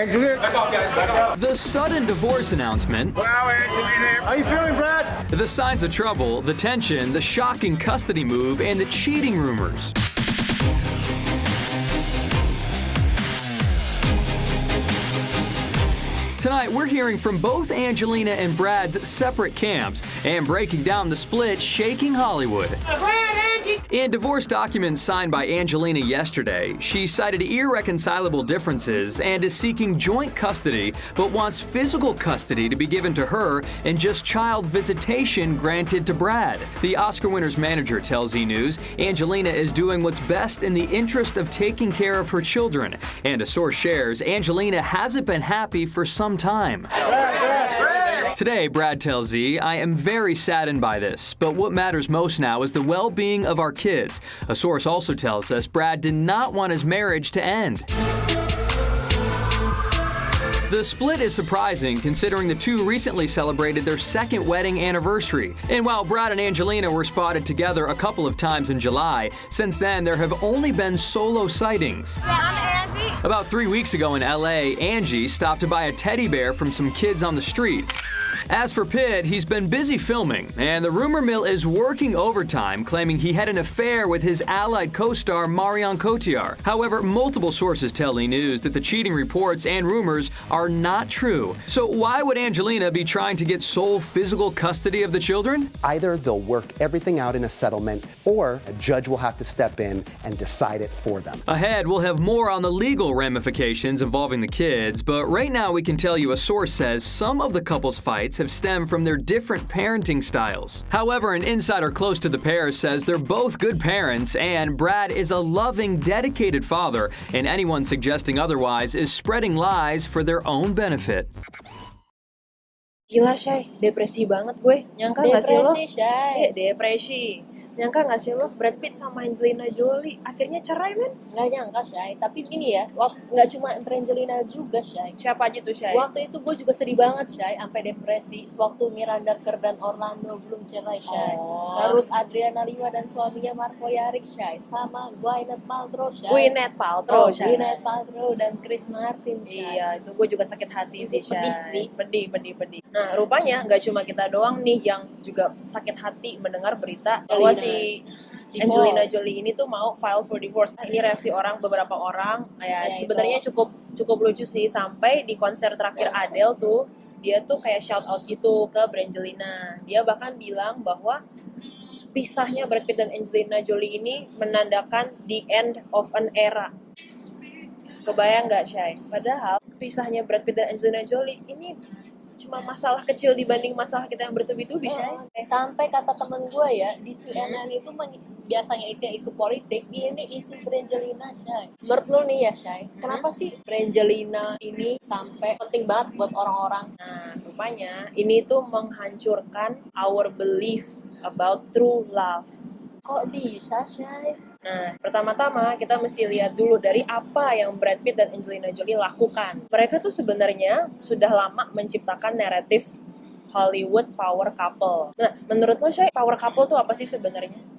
Angelina. The sudden divorce announcement, Wow, Angelina. How you feeling, Brad? the signs of trouble, the tension, the shocking custody move, and the cheating rumors. Tonight, we're hearing from both Angelina and Brad's separate camps and breaking down the split shaking Hollywood. In divorce documents signed by Angelina yesterday, she cited irreconcilable differences and is seeking joint custody, but wants physical custody to be given to her and just child visitation granted to Brad. The Oscar winner's manager tells E! News Angelina is doing what's best in the interest of taking care of her children, and a source shares Angelina hasn't been happy for some time. Today, Brad tells E! I am very saddened by this, but what matters most now is the well-being of our kids. A source also tells us Brad did not want his marriage to end. The split is surprising considering the two recently celebrated their second wedding anniversary. And while Brad and Angelina were spotted together a couple of times in July, since then there have only been solo sightings. I'm Angie. About 3 weeks ago in LA, Angie stopped to buy a teddy bear from some kids on the street. As for Pitt, he's been busy filming, and the rumor mill is working overtime, claiming he had an affair with his allied co-star Marion Cotillard. However, multiple sources tell E! News that the cheating reports and rumors are not true. So why would Angelina be trying to get sole physical custody of the children? Either they'll work everything out in a settlement, or a judge will have to step in and decide it for them. Ahead, we'll have more on the legal ramifications involving the kids, but right now we can tell you a source says some of the couple's fights have stemmed from their different parenting styles. However, an insider close to the pair says they're both good parents, and Brad is a loving, dedicated father, and anyone suggesting otherwise is spreading lies for their own benefit. Gila, Shay. Depresi banget gue. Nyangka nggak sih lo? Depresi, Shay. Depresi. Nyangka nggak sih lo Brad Pitt sama Angelina Jolie akhirnya cerai, men? Nggak nyangka, Shay. Tapi gini ya, nggak cuma Angelina juga, Shay. Siapa aja tuh, Shay? Waktu itu gue juga sedih banget, Shay. Sampai depresi. Waktu Miranda Kerr dan Orlando belum cerai, Shay. Oh. Terus Adriana Lima dan suaminya Marco Yarik, Shay. Sama Gwyneth Paltrow, Shay. Gwyneth Paltrow, Shay. Gwyneth Paltrow dan Chris Martin, Shay. Iya, itu gue juga sakit hati Itu sih, Shay. pedih sih. Pedih. Nah, rupanya nggak cuma kita doang nih yang juga sakit hati mendengar berita bahwa si Angelina Jolie ini tuh mau file for divorce. Nah, ini reaksi beberapa orang. Ya, sebenarnya cukup lucu sih, sampai di konser terakhir Adele tuh dia tuh kayak shout out gitu ke Brangelina. Dia bahkan bilang bahwa pisahnya Brad Pitt dan Angelina Jolie ini menandakan the end of an era. Kebayang nggak, Shay? Padahal pisahnya Brad Pitt dan Angelina Jolie ini cuma masalah kecil dibanding masalah kita yang bertubi-tubi, Shay. Sampai kata temen gue ya, di CNN itu biasanya isinya isu politik, ini isu Brangelina, Shay. Menurut lo nih ya, Shay, kenapa sih Brangelina ini sampai penting banget buat orang-orang? Nah, rupanya ini tuh menghancurkan our belief about true love. Kok bisa, Shay? Nah, pertama-tama kita mesti lihat dulu dari apa yang Brad Pitt dan Angelina Jolie lakukan. Mereka tuh sebenarnya sudah lama menciptakan naratif Hollywood power couple. Nah, menurut lo, Shay, power couple tuh apa sih sebenarnya?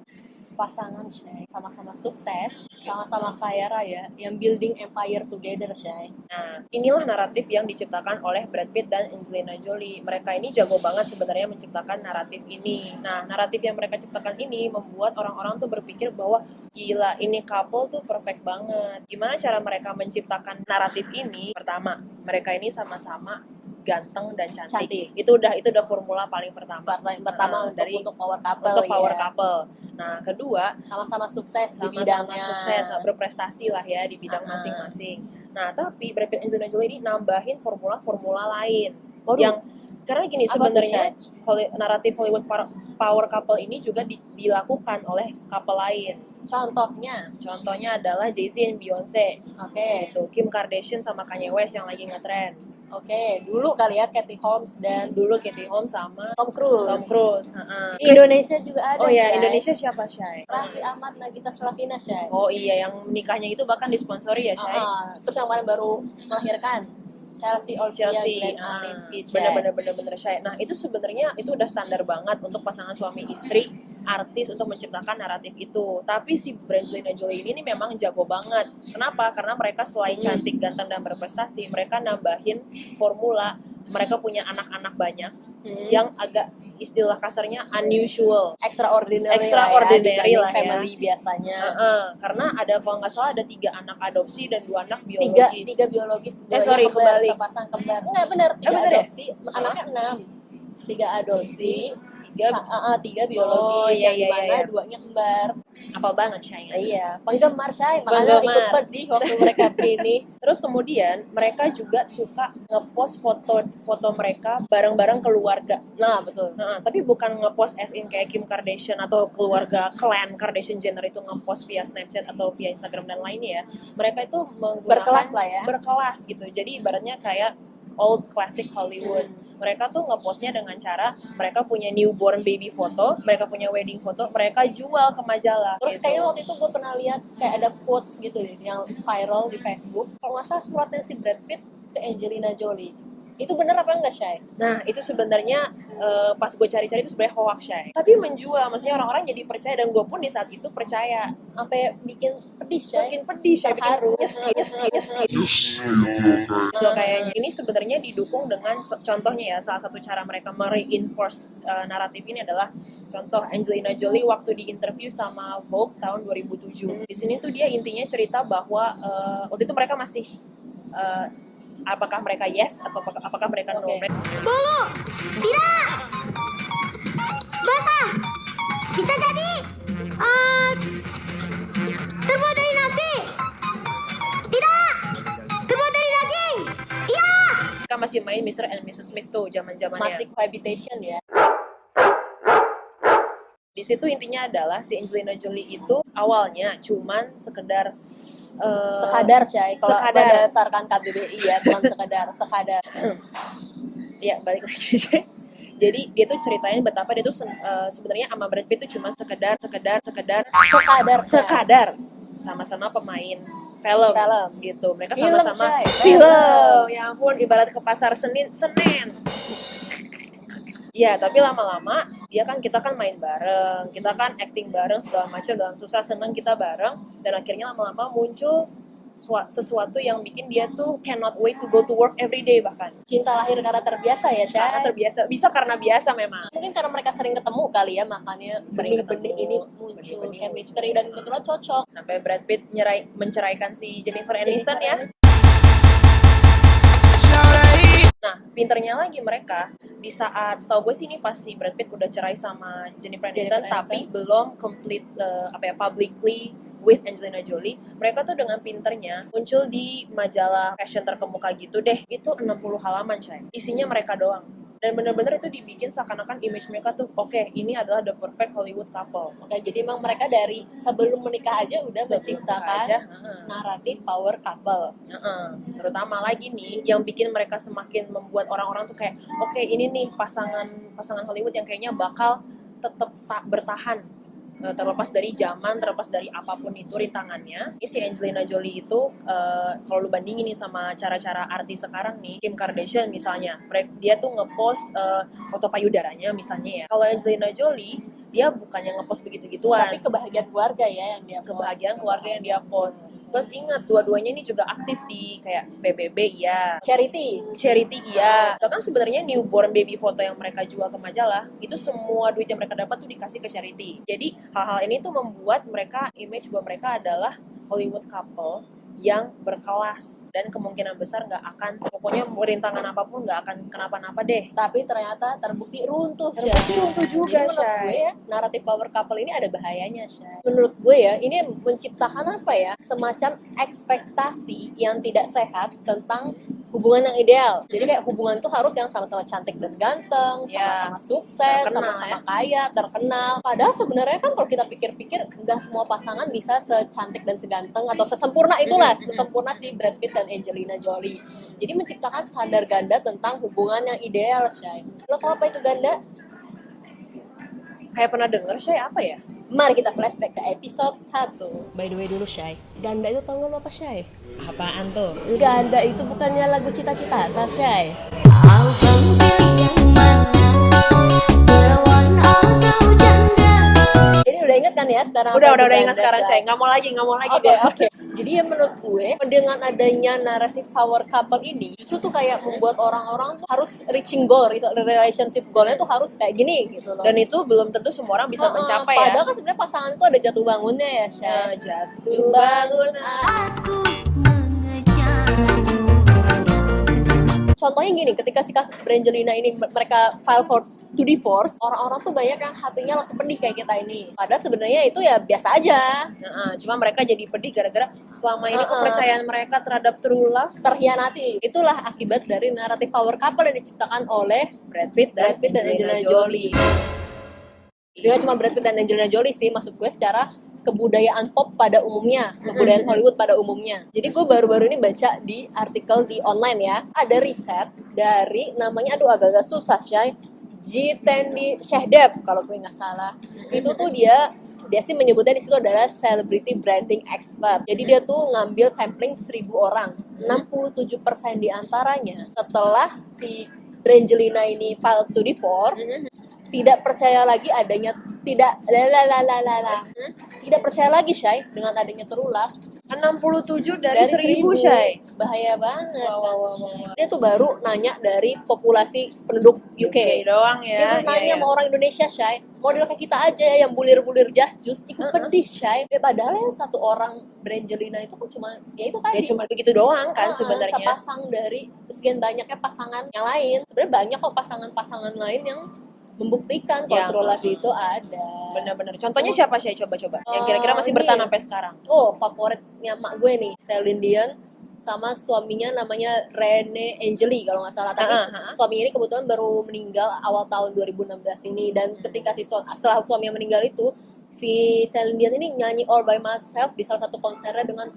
Pasangan, Shay, sama-sama sukses, sama-sama kaya raya, yang building empire together, Shay. Nah, inilah naratif yang diciptakan oleh Brad Pitt dan Angelina Jolie. Mereka ini jago banget sebenarnya menciptakan naratif ini. Nah, naratif yang mereka ciptakan ini membuat orang-orang tuh berpikir bahwa gila, ini couple tuh perfect banget. Gimana cara mereka menciptakan naratif ini? Pertama, mereka ini sama-sama ganteng dan cantik. Itu udah formula paling pertama. Untuk power couple. Untuk power couple. Nah, kedua, sama-sama sukses di sama-sama bidangnya. sukses, berprestasi lah ya di bidang masing-masing. Nah, tapi Brad Pitt dan Angelina Jolie ini nambahin formula-formula lain. Yang karena gini, sebenarnya naratif Hollywood power couple ini juga dilakukan oleh couple lain. Contohnya adalah Jay-Z dan Beyonce. Oke. Itu Kim Kardashian sama Kanye West yang lagi ngetrend. Oke, dulu kali ya Katie Holmes sama Tom Cruise. Indonesia juga ada. Oh ya, Shay. Indonesia siapa, Shay? Raffi Ahmad, Nagita Slavina, Shay. Oh iya, yang nikahnya itu bahkan disponsori ya, Shay? Terus yang kemarin baru melahirkan Chelsea Olivia, Glenn Arinsky, bener-bener Shay. Nah itu sebenarnya itu udah standar banget untuk pasangan suami istri artis untuk menciptakan naratif itu. Tapi si Brangelina Jolie ini memang jago banget. Kenapa? Karena mereka selain cantik, ganteng dan berprestasi, mereka nambahin formula. Mereka punya anak-anak banyak yang agak istilah kasarnya unusual, extraordinary lah ya, family biasanya. Karena ada kalau nggak salah ada 3 anak adopsi dan 2 anak biologis. Tiga biologis, kembali. sepasang kembar. Enggak benar, 3 adopsi, anaknya 6. 3 adopsi, 3 biologis, yang dimana 2-nya kembar. Apa banget Shay? Iya, penggemar Shay, makanya ikut pedih waktu mereka ini. Terus kemudian mereka juga suka ngepost foto mereka bareng-bareng keluarga. Nah, betul. Tapi bukan ngepost as in kayak Kim Kardashian atau keluarga clan Kardashian Jenner itu ngepost via Snapchat atau via Instagram dan lainnya ya. Mereka itu menggunakan berkelas lah ya. Berkelas gitu. Jadi ibaratnya kayak old classic Hollywood. Mereka tuh ngepostnya dengan cara mereka punya newborn baby foto, mereka punya wedding foto, mereka jual ke majalah. Terus gitu. kayaknya waktu itu gue pernah lihat kayak ada quotes gitu yang viral di Facebook. Kalau nggak salah suratnya si Brad Pitt ke Angelina Jolie. Itu bener apa enggak, Shay? Nah, itu sebenarnya pas gue cari-cari itu sebenarnya hoax, Shay. Tapi menjual, maksudnya orang-orang jadi percaya dan gue pun di saat itu percaya. Sampai bikin pedih, Shay. Bikin pedih, Shay. Terharu. Bikin nyesel. Itu kayaknya. Ini sebenarnya didukung dengan contohnya ya, salah satu cara mereka mereinforce naratif ini adalah contoh Angelina Jolie waktu di interview sama Vogue tahun 2007. Di sini tuh dia intinya cerita bahwa waktu itu mereka masih apakah mereka yes atau apakah mereka no. Bulu, tidak, basah, bisa jadi terbuat dari nasi, tidak, terbuat dari daging, iya. Mereka masih main Mr. and Mrs. Smith tuh zaman-zamannya. Masih cohabitation ya. Di situ intinya adalah si Angelina Jolie itu awalnya cuman sekedar Shay, kalau berdasarkan KBBI ya, bukan sekadar. Ya, balik lagi. Jadi dia tuh ceritain betapa dia tuh sebenarnya sama Brad Pitt tuh cuma sekedar sama-sama pemain film gitu. Mereka sama-sama film. Ya ampun, ibarat ke pasar Senin. Ya, tapi lama-lama kita kan main bareng, kita kan acting bareng segala macam, dalam susah senang kita bareng, dan akhirnya lama-lama muncul sesuatu yang bikin dia tuh cannot wait to go to work every day bahkan. Cinta lahir karena terbiasa ya, Shay. Karena terbiasa, bisa karena biasa memang. Mungkin karena mereka sering ketemu kali ya, makanya benih-benih ini muncul chemistry dan kebetulan cocok. Sampai Brad Pitt menceraikan si Jennifer Aniston ya. Nah, pinternya lagi mereka di saat, setahu gue sih ini pas si Brad Pitt udah cerai sama Jennifer Aniston tapi belum complete publicly with Angelina Jolie. Mereka tuh dengan pinternya muncul di majalah fashion terkemuka gitu deh. Itu 60 halaman, Shay. Isinya mereka doang. Dan benar-benar itu dibikin seakan-akan image mereka tuh oke, ini adalah the perfect Hollywood couple. Oke, jadi emang mereka dari sebelum menikah aja udah menciptakan naratif power couple. Terutama lagi nih yang bikin mereka semakin membuat orang-orang tuh kayak oke, ini nih pasangan Hollywood yang kayaknya bakal tetap bertahan terlepas dari zaman, terlepas dari apapun itu rintangannya. Ini si Angelina Jolie itu kalau lu bandingin nih sama cara-cara artis sekarang nih, Kim Kardashian misalnya, dia tuh ngepost foto payudaranya misalnya ya. Kalau Angelina Jolie, dia bukannya ngepost begitu-gituan, tapi kebahagiaan keluarga ya yang dia post. Kebahagiaan keluarga yang dia post. Terus ingat, dua-duanya ini juga aktif di kayak PBB ya, charity iya. Bahkan sebenarnya newborn baby foto yang mereka jual ke majalah, itu semua duit yang mereka dapat tuh dikasih ke charity. Jadi hal-hal ini tuh membuat mereka image bahwa mereka adalah Hollywood couple yang berkelas dan kemungkinan besar nggak akan, pokoknya rintangan apapun nggak akan kenapa-napa deh. Tapi ternyata terbukti runtuh, Shay. Runtuh juga, Jadi menurut gue ya, naratif power couple ini ada bahayanya, Shay. Menurut gue ya, ini menciptakan apa ya, semacam ekspektasi yang tidak sehat tentang hubungan yang ideal. Jadi kayak hubungan tuh harus yang sama-sama cantik dan ganteng, sama-sama sukses, sama-sama kaya, terkenal. Padahal sebenarnya kan kalau kita pikir-pikir, nggak semua pasangan bisa secantik dan seganteng atau sesempurna itulah, sesempurna si Brad Pitt dan Angelina Jolie. Jadi menciptakan standar ganda tentang hubungan yang ideal, Shay. Lo tau apa itu ganda? Kayak pernah denger, Shay, apa ya? Mari kita flashback ke episode 1. By the way dulu, Shay. Ganda itu tau gak lo apa, Shay? Apaan tuh? Ganda itu bukannya lagu Cita-Cita atas, Shay. Jadi udah inget kan ya sekarang? Udah apa itu ingat Ganda, sekarang, Shay? Shay. Nggak mau lagi Oke. Jadi ya menurut gue dengan adanya naratif power couple ini justru tuh kayak membuat orang-orang tuh harus reaching goal, relationship goalnya tuh harus kayak gini gitu loh. Dan itu belum tentu semua orang bisa mencapai ya. Padahal kan sebenarnya pasangan tuh ada jatuh bangunnya ya, Shay. Jatuh bangun. Contohnya gini, ketika si kasus Brangelina ini mereka file for to divorce, orang-orang tuh banyak yang hatinya langsung pedih kayak kita ini. Padahal sebenarnya itu ya biasa aja. Cuma mereka jadi pedih gara-gara selama ini kepercayaan mereka terhadap true love Terhianati. Itulah akibat dari naratif power couple yang diciptakan oleh Brad Pitt dan Angelina Jolie. Dia cuma Brad Pitt dan Angelina Jolie sih, maksud gue secara kebudayaan pop pada umumnya, kebudayaan Hollywood pada umumnya. Jadi gue baru-baru ini baca di artikel di online ya, ada riset dari namanya, aduh agak-agak susah Shay, Jitendi Shehdev kalau gue nggak salah. Itu tuh dia sih menyebutnya di situ adalah celebrity branding expert. Jadi dia tuh ngambil sampling 1.000 orang, 67% diantaranya setelah si Brangelina ini file to divorce, tidak percaya lagi adanya tidak percaya lagi Shay dengan adanya true love. 67 dari 1.000 Shay. Bahaya banget Wow. Shay. Dia tuh baru nanya dari populasi penduduk UK doang ya. Dia tuh nanya sama orang Indonesia Shay, model kayak kita aja yang bulir-bulir just ikut pedih Shay. Padahal yang satu orang Brangelina itu kan cuma ya itu tadi. Ya cuma begitu doang kan sebenarnya. Sepasang dari sekian banyaknya pasangan yang lain. Sebenarnya banyak kok pasangan-pasangan lain yang membuktikan Ya, kontrol love itu ada. Benar-benar. Contohnya siapa sih? Coba-coba. Yang kira-kira masih ini bertahan ya. sampai sekarang. Oh, favoritnya mak gue nih, Celine Dion sama suaminya namanya Rene Angeli kalau nggak salah. Tapi suaminya ini kebetulan baru meninggal awal tahun 2016 ini. Dan ketika setelah suaminya meninggal itu, si Celine Dion ini nyanyi All By Myself di salah satu konsernya dengan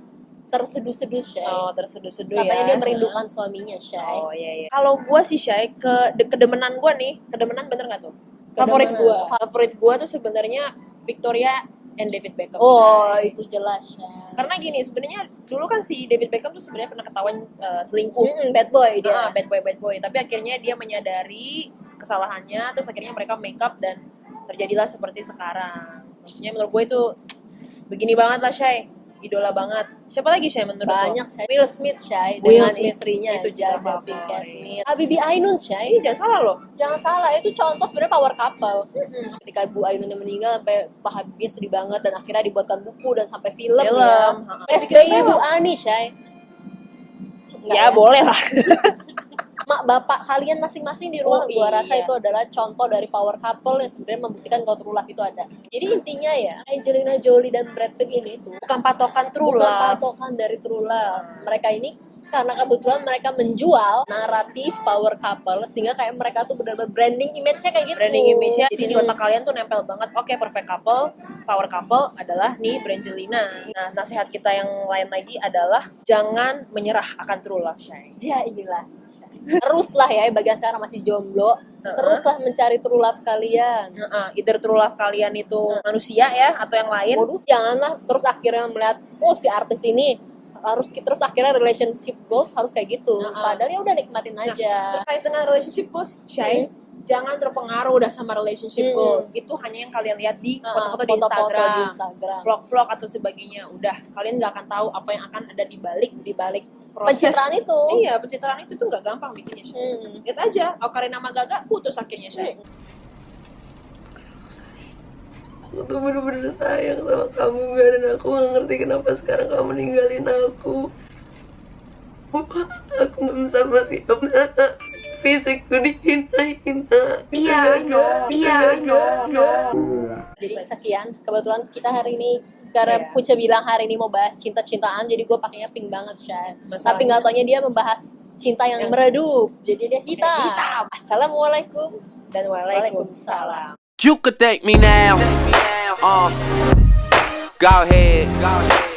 terseduh-seduh Shay. Oh, terseduh-seduh ya. Katanya dia merindukan suaminya Shay. Oh iya. Kalau gue sih Shay, kedemenan gue nih, kedemenan bener nggak tuh? Kedemenan. Favorit gue tuh sebenarnya Victoria and David Beckham. Oh, Shay. itu jelas Shay. Karena gini, sebenarnya dulu kan si David Beckham tuh sebenarnya pernah ketahuan selingkuh. Bad boy dia. Bad boy. Tapi akhirnya dia menyadari kesalahannya, terus akhirnya mereka make up dan terjadilah seperti sekarang. Maksudnya menurut gue itu begini banget lah Shay. Idola banget. Siapa lagi Shay menurut lo? Banyak Shay. Will Smith Shay Will dengan Smith, istrinya itu juga Jada favorit. Pinkett Smith. Habibie Ainun Shay. Jangan salah loh. Jangan salah, itu contoh sebenarnya power couple. Ketika Bu Ainunnya meninggal sampai Pak Habibie sedih banget dan akhirnya dibuatkan buku dan sampai film ya. SBY Bu Ani Shay. Ya boleh lah. Mak bapak kalian masing-masing di rumah, gua rasa iya. itu adalah contoh dari power couple yang sebenarnya membuktikan kalau true love itu ada. Jadi intinya ya, Angelina Jolie dan Brad Pitt ini tuh Bukan patokan true bukan love. patokan dari true love. Mereka ini karena kebetulan mereka menjual naratif power couple sehingga kayak mereka tuh benar-benar branding image-nya kayak gitu. Branding image-nya jadi di otak kalian tuh nempel banget. Oke, perfect couple, power couple adalah nih Brangelina. Nah, nasihat kita yang lain lagi adalah jangan menyerah akan true love, Shay. Ya inilah. Teruslah ya bagi yang sekarang masih jomblo, teruslah mencari true love kalian. Either true love kalian itu manusia ya atau yang lain. Waduh, janganlah terus akhirnya melihat oh si artis ini harus terus akhirnya relationship goals harus kayak gitu. Padahal ya udah nikmatin aja. Terkait dengan relationship goals, Shay, jangan terpengaruh udah sama relationship goals. Itu hanya yang kalian lihat di foto-foto di Instagram, vlog-vlog atau sebagainya. Udah, kalian nggak akan tahu apa yang akan ada di balik proses pencitraan itu. Iya, pencitraan itu tuh nggak gampang bikinnya, Shay. Lihat aja, Ocarina sama Gaga putus akhirnya, Shay. Aku tuh bener-bener sayang sama kamu gak, dan aku gak ngerti kenapa sekarang kamu ninggalin aku. Aku gak bisa bersikap, fisikku dihina-hina. Iya, no. Jadi sekian, kebetulan kita hari ini karena Puca bilang hari ini mau bahas cinta-cintaan, jadi gue pakainya pink banget, Shay. Tapi nggak taunya dia membahas cinta yang meredup, jadi dia hitam. Assalamualaikum Dan waalaikumsalam. You could thank me now. Go ahead.